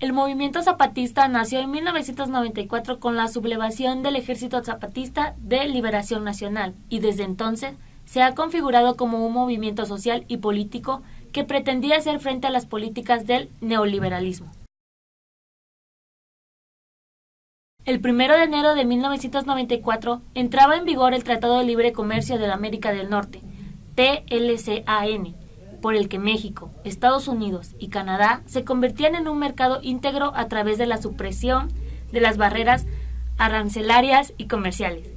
El movimiento zapatista nació en 1994 con la sublevación del Ejército Zapatista de Liberación Nacional y desde entonces se ha configurado como un movimiento social y político que pretendía hacer frente a las políticas del neoliberalismo. El 1 de enero de 1994 entraba en vigor el Tratado de Libre Comercio de la América del Norte, TLCAN, por el que México, Estados Unidos y Canadá se convertían en un mercado íntegro a través de la supresión de las barreras arancelarias y comerciales.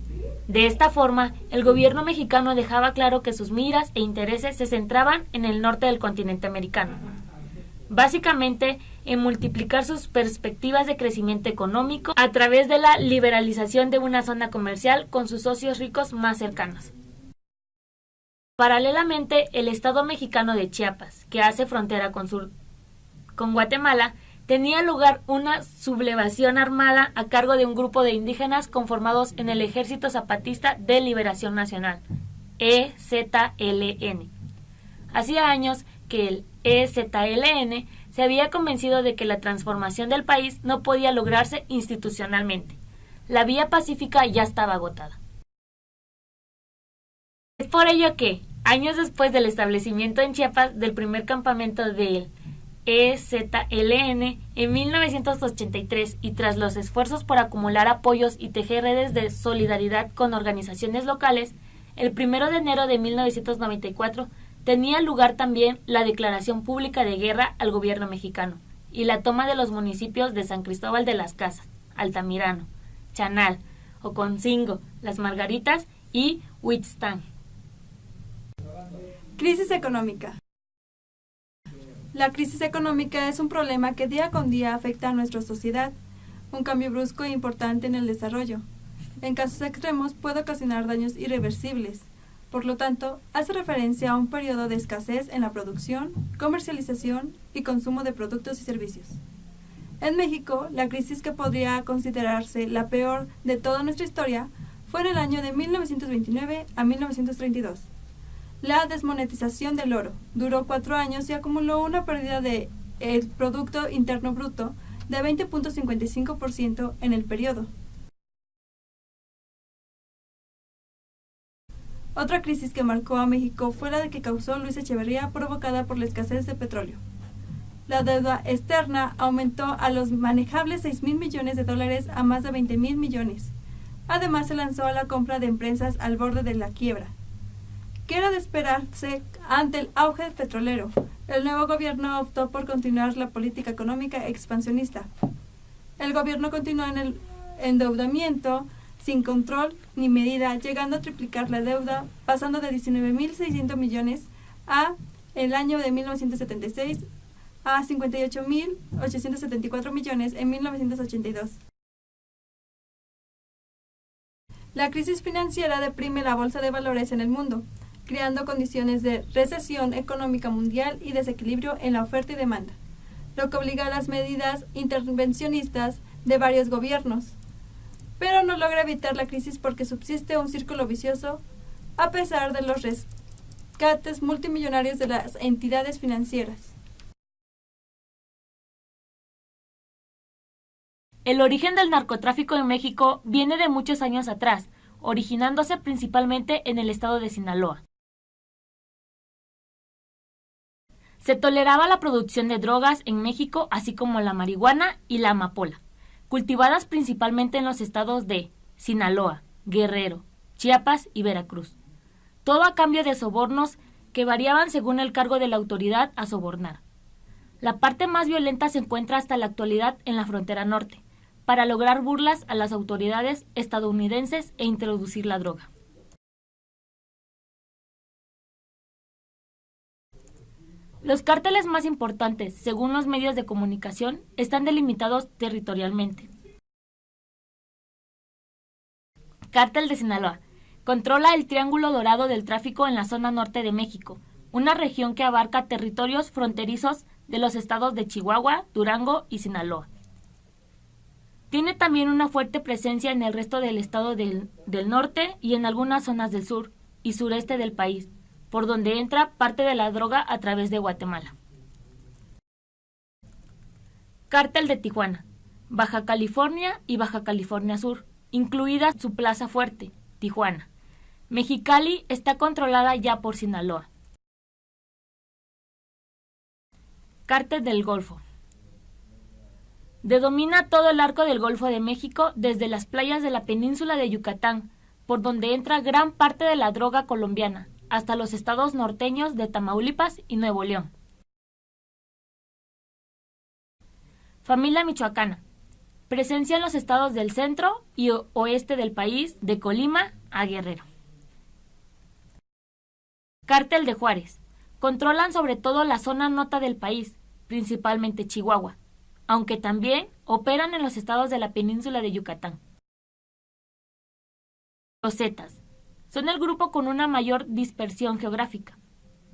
De esta forma, el gobierno mexicano dejaba claro que sus miras e intereses se centraban en el norte del continente americano, básicamente en multiplicar sus perspectivas de crecimiento económico a través de la liberalización de una zona comercial con sus socios ricos más cercanos. Paralelamente, el estado mexicano de Chiapas, que hace frontera con Guatemala, tenía lugar una sublevación armada a cargo de un grupo de indígenas conformados en el Ejército Zapatista de Liberación Nacional, EZLN. Hacía años que el EZLN se había convencido de que la transformación del país no podía lograrse institucionalmente. La vía pacífica ya estaba agotada. Es por ello que, años después del establecimiento en Chiapas del primer campamento del EZLN en 1983 y tras los esfuerzos por acumular apoyos y tejer redes de solidaridad con organizaciones locales, el 1 de enero de 1994 tenía lugar también la declaración pública de guerra al gobierno mexicano y la toma de los municipios de San Cristóbal de las Casas, Altamirano, Chanal, Oconcingo, Las Margaritas y Huitztán. Crisis económica. La crisis económica es un problema que día con día afecta a nuestra sociedad, un cambio brusco e importante en el desarrollo. En casos extremos puede ocasionar daños irreversibles. Por lo tanto, hace referencia a un periodo de escasez en la producción, comercialización y consumo de productos y servicios. En México, la crisis que podría considerarse la peor de toda nuestra historia fue en el año de 1929 a 1932. La desmonetización del oro duró 4 años y acumuló una pérdida del Producto Interno Bruto de 20.55% en el periodo. Otra crisis que marcó a México fue la que causó Luis Echeverría provocada por la escasez de petróleo. La deuda externa aumentó a los manejables $6,000 millones a más de $20,000 millones. Además se lanzó a la compra de empresas al borde de la quiebra. ¿Qué era de esperarse ante el auge petrolero? El nuevo gobierno optó por continuar la política económica expansionista. El gobierno continuó en el endeudamiento sin control ni medida, llegando a triplicar la deuda, pasando de 19.600 millones el año de 1976 a 58.874 millones en 1982. La crisis financiera deprime la bolsa de valores en el mundo, creando condiciones de recesión económica mundial y desequilibrio en la oferta y demanda, lo que obliga a las medidas intervencionistas de varios gobiernos. Pero no logra evitar la crisis porque subsiste un círculo vicioso a pesar de los rescates multimillonarios de las entidades financieras. El origen del narcotráfico en México viene de muchos años atrás, originándose principalmente en el estado de Sinaloa. Se toleraba la producción de drogas en México, así como la marihuana y la amapola, cultivadas principalmente en los estados de Sinaloa, Guerrero, Chiapas y Veracruz. Todo a cambio de sobornos que variaban según el cargo de la autoridad a sobornar. La parte más violenta se encuentra hasta la actualidad en la frontera norte, para lograr burlas a las autoridades estadounidenses e introducir la droga. Los cárteles más importantes, según los medios de comunicación, están delimitados territorialmente. Cártel de Sinaloa. Controla el Triángulo Dorado del tráfico en la zona norte de México, una región que abarca territorios fronterizos de los estados de Chihuahua, Durango y Sinaloa. Tiene también una fuerte presencia en el resto del estado del norte y en algunas zonas del sur y sureste del país, por donde entra parte de la droga a través de Guatemala. Cártel de Tijuana, Baja California y Baja California Sur, incluida su plaza fuerte, Tijuana. Mexicali está controlada ya por Sinaloa. Cártel del Golfo. Domina todo el arco del Golfo de México desde las playas de la península de Yucatán, por donde entra gran parte de la droga colombiana, hasta los estados norteños de Tamaulipas y Nuevo León. Familia michoacana. Presencia en los estados del centro y oeste del país, de Colima a Guerrero. Cártel de Juárez. Controlan sobre todo la zona norte del país, principalmente Chihuahua, aunque también operan en los estados de la península de Yucatán. Los Zetas. Son el grupo con una mayor dispersión geográfica.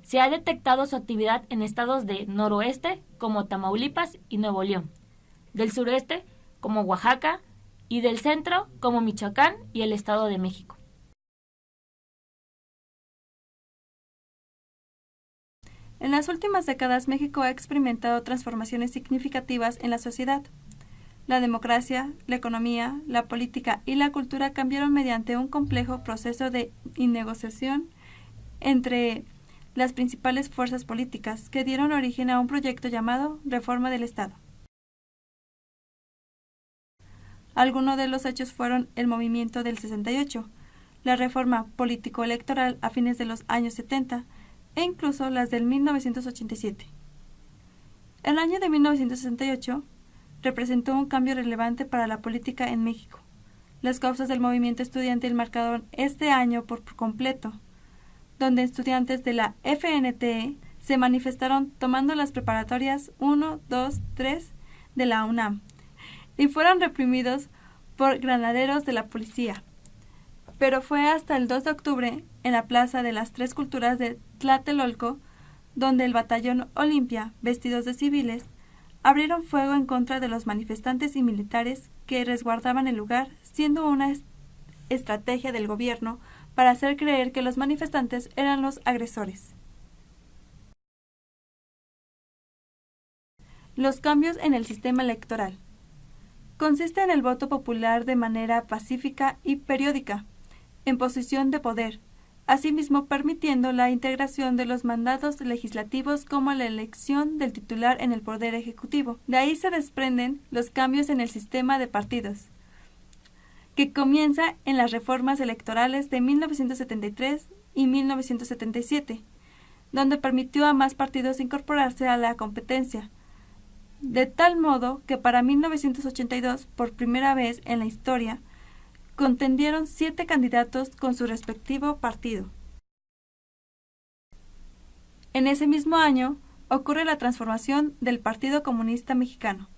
Se ha detectado su actividad en estados del noroeste, como Tamaulipas y Nuevo León, del sureste, como Oaxaca, y del centro, como Michoacán y el Estado de México. En las últimas décadas, México ha experimentado transformaciones significativas en la sociedad. La democracia, la economía, la política y la cultura cambiaron mediante un complejo proceso de negociación entre las principales fuerzas políticas que dieron origen a un proyecto llamado Reforma del Estado. Algunos de los hechos fueron el movimiento del 68, la reforma político-electoral a fines de los años 70 e incluso las del 1987. El año de 1968 representó un cambio relevante para la política en México. Las causas del movimiento estudiantil marcaron este año por completo, donde estudiantes de la FNTE se manifestaron tomando las preparatorias 1, 2, 3 de la UNAM y fueron reprimidos por granaderos de la policía. Pero fue hasta el 2 de octubre, en la Plaza de las Tres Culturas de Tlatelolco, donde el batallón Olimpia, vestidos de civiles, abrieron fuego en contra de los manifestantes y militares que resguardaban el lugar, siendo una estrategia del gobierno para hacer creer que los manifestantes eran los agresores. Los cambios en el sistema electoral. Consiste en el voto popular de manera pacífica y periódica, en posición de poder, asimismo permitiendo la integración de los mandatos legislativos como la elección del titular en el Poder Ejecutivo. De ahí se desprenden los cambios en el sistema de partidos, que comienza en las reformas electorales de 1973 y 1977, donde permitió a más partidos incorporarse a la competencia, de tal modo que para 1982, por primera vez en la historia, contendieron 7 candidatos con su respectivo partido. En ese mismo año ocurre la transformación del Partido Comunista Mexicano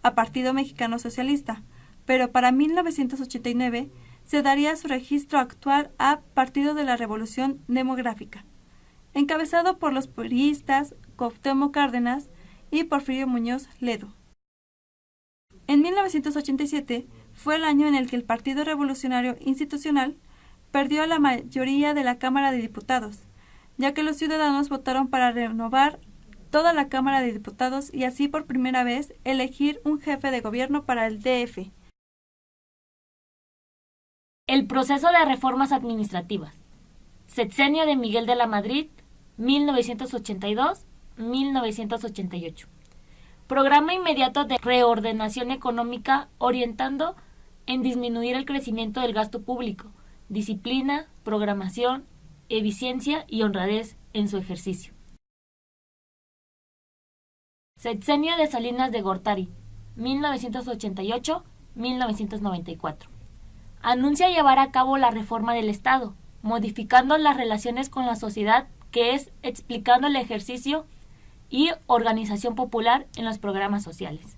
a Partido Mexicano Socialista, pero para 1989 se daría su registro actual a Partido de la Revolución Demográfica, encabezado por los priistas Cuauhtémoc Cárdenas y Porfirio Muñoz Ledo. En 1987 fue el año en el que el Partido Revolucionario Institucional perdió la mayoría de la Cámara de Diputados, ya que los ciudadanos votaron para renovar toda la Cámara de Diputados y así por primera vez elegir un jefe de gobierno para el DF. El proceso de reformas administrativas. Sexenio de Miguel de la Madrid, 1982-1988. Programa inmediato de reordenación económica orientando en disminuir el crecimiento del gasto público, disciplina, programación, eficiencia y honradez en su ejercicio. Sexenio de Salinas de Gortari, 1988-1994. Anuncia llevar a cabo la reforma del Estado, modificando las relaciones con la sociedad, que es explicando el ejercicio y organización popular en los programas sociales.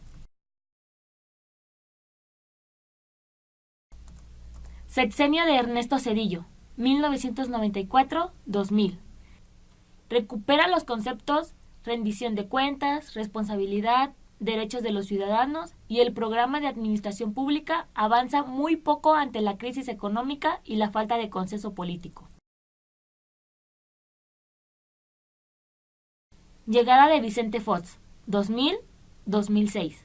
Sexenio de Ernesto Zedillo, 1994-2000. Recupera los conceptos rendición de cuentas, responsabilidad, derechos de los ciudadanos y el programa de administración pública avanza muy poco ante la crisis económica y la falta de consenso político. Llegada de Vicente Fox, 2000-2006.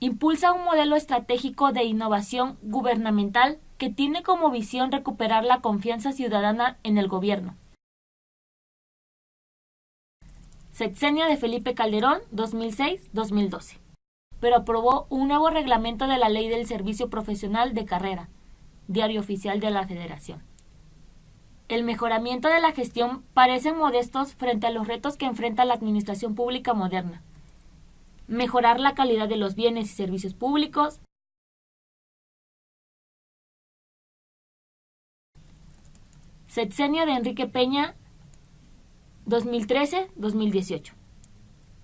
Impulsa un modelo estratégico de innovación gubernamental que tiene como visión recuperar la confianza ciudadana en el gobierno. Sexenio de Felipe Calderón, 2006-2012. Pero aprobó un nuevo reglamento de la Ley del Servicio Profesional de Carrera, Diario Oficial de la Federación. El mejoramiento de la gestión parecen modestos frente a los retos que enfrenta la administración pública moderna. Mejorar la calidad de los bienes y servicios públicos, Sexenio de Enrique Peña, 2013-2018.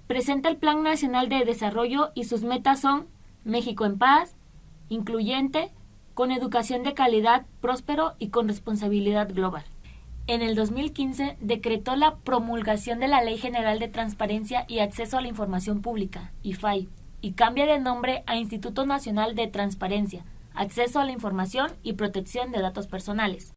Presenta el Plan Nacional de Desarrollo y sus metas son México en paz, incluyente, con educación de calidad, próspero y con responsabilidad global. En el 2015 decretó la promulgación de la Ley General de Transparencia y Acceso a la Información Pública, IFAI, y cambia de nombre a Instituto Nacional de Transparencia, Acceso a la Información y Protección de Datos Personales.